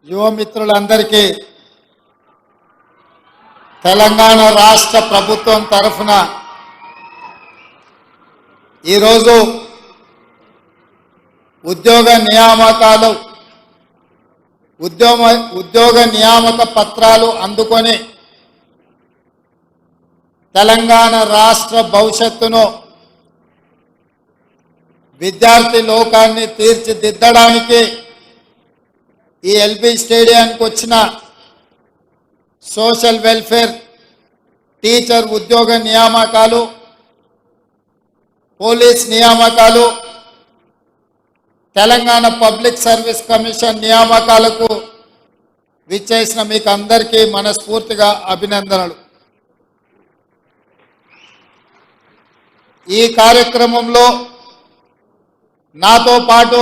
యువమిత్రులందరికీ తెలంగాణ రాష్ట్ర ప్రభుత్వం తరఫున ఈరోజు ఉద్యోగ నియామక పత్రాలు అందుకొని తెలంగాణ రాష్ట్ర భవిష్యత్తును విద్యార్థి లోకాన్ని తీర్చిదిద్దడానికి ఈ ఎల్బీ స్టేడియానికి వచ్చిన సోషల్ వెల్ఫేర్ టీచర్ ఉద్యోగ నియామకాలు పోలీస్ నియామకాలు తెలంగాణ పబ్లిక్ సర్వీస్ కమిషన్ నియామకాలకు విచ్చేసిన మీకు అందరికీ మనస్ఫూర్తిగా అభినందనలు। ఈ కార్యక్రమంలో నాతో పాటు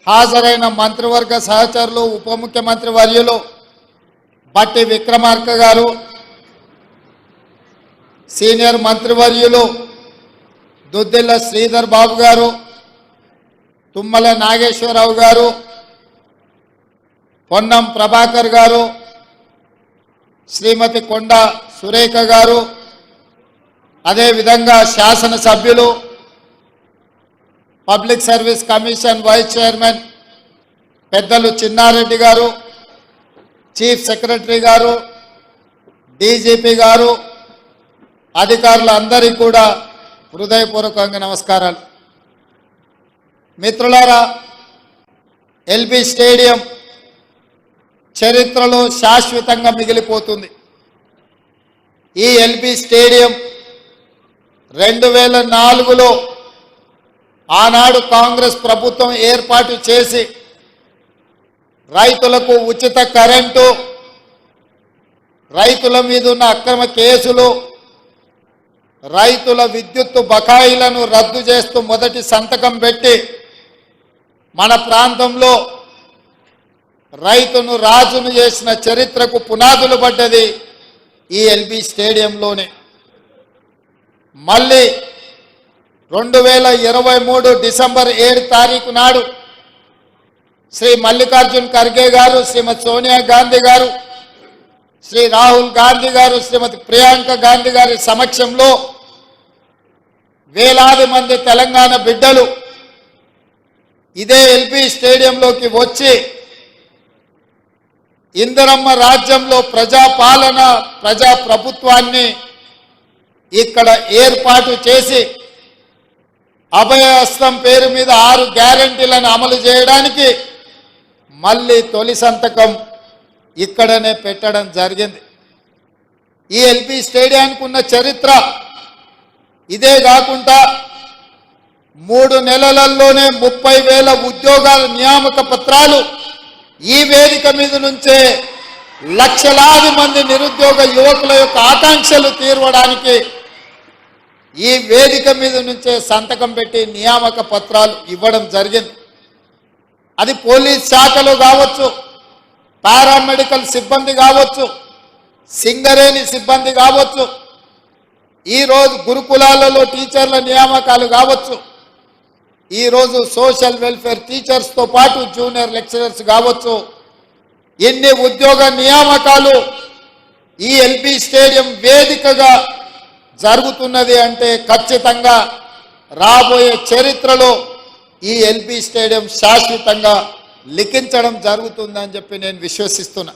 హాజరైన మంత్రివర్గ సహచరులు ఉప ముఖ్యమంత్రి వర్యులు బట్టి విక్రమార్క గారు, సీనియర్ మంత్రివర్యులు దుద్దిల్ల శ్రీధర్ బాబు గారు, తుమ్మల నాగేశ్వరరావు గారు, పొన్నం ప్రభాకర్ గారు, శ్రీమతి కొండ సురేఖ గారు, అదేవిధంగా శాసనసభ్యులు public service commission vice chairman పెద్దలు చిన్నారెడ్డి గారు, చీఫ్ సెక్రటరీ గారు, డీజీపీ గారు, అధికారులందరికీ కూడా హృదయపూర్వకంగా నమస్కారాలు। మిత్రులారా, ఎల్బీ స్టేడియం చరిత్రలో శాశ్వతంగా మిగిలిపోతుంది। ఈ ఎల్బీ స్టేడియం 2004లో ఆనాడు కాంగ్రెస్ ప్రభుత్వం ఏర్పాటు చేసి రైతులకు ఉచిత కరెంటు, రైతుల మీద ఉన్న అక్రమ కేసులు, రైతుల విద్యుత్తు బకాయిలను రద్దు చేస్తూ మొదటి సంతకం పెట్టి మన ప్రాంతంలో రైతును రాజును చేసిన చరిత్రకు పునాదులు పడ్డది ఈ ఎల్బీ స్టేడియంలోనే। మళ్ళీ 2023 డిసెంబర్ 7 తారీఖు నాడు శ్రీ మల్లికార్జున్ ఖర్గే గారు, శ్రీమతి సోనియా గాంధీ గారు, శ్రీ రాహుల్ గాంధీ గారు, శ్రీమతి ప్రియాంక గాంధీ గారి సమక్షంలో వేలాది మంది తెలంగాణ బిడ్డలు ఇదే ఎల్బీ స్టేడియంలోకి వచ్చి ఇందిరమ్మ రాజ్యంలో ప్రజాపాలన, ప్రజాప్రభుత్వాన్ని ఇక్కడ ఏర్పాటు చేసి అభయహస్తం పేరు మీద 6 గ్యారెంటీలను అమలు చేయడానికి మళ్ళీ తొలి సంతకం ఇక్కడనే పెట్టడం జరిగింది। ఈ ఎల్బీ స్టేడియానికి ఉన్న చరిత్ర ఇదే కాకుండా 3 నెలలలోనే 30,000 ఉద్యోగాల నియామక పత్రాలు ఈ వేదిక మీద నుంచే లక్షలాది మంది నిరుద్యోగ యువకుల యొక్క ఆకాంక్షలు తీర్చడానికి ఈ వేదిక మీద నుంచే సంతకం పెట్టి నియామక పత్రాలు ఇవ్వడం జరిగింది। అది పోలీస్ శాఖలో కావచ్చు, పారామెడికల్ సిబ్బంది కావచ్చు, సింగరేణి సిబ్బంది కావచ్చు, ఈరోజు గురుకులాలలో టీచర్ల నియామకాలు కావచ్చు, ఈరోజు సోషల్ వెల్ఫేర్ టీచర్స్తో పాటు జూనియర్ లెక్చరర్స్ కావచ్చు, ఎన్ని ఉద్యోగ నియామకాలు ఈ ఎల్బీ స్టేడియం వేదికగా జరుగుతున్నది అంటే ఖచ్చితంగా రాబోయే చరిత్రలో ఈ ఎల్బీ స్టేడియం శాశ్వతంగా లిఖించడం జరుగుతుందని చెప్పి నేను విశ్వసిస్తున్నా।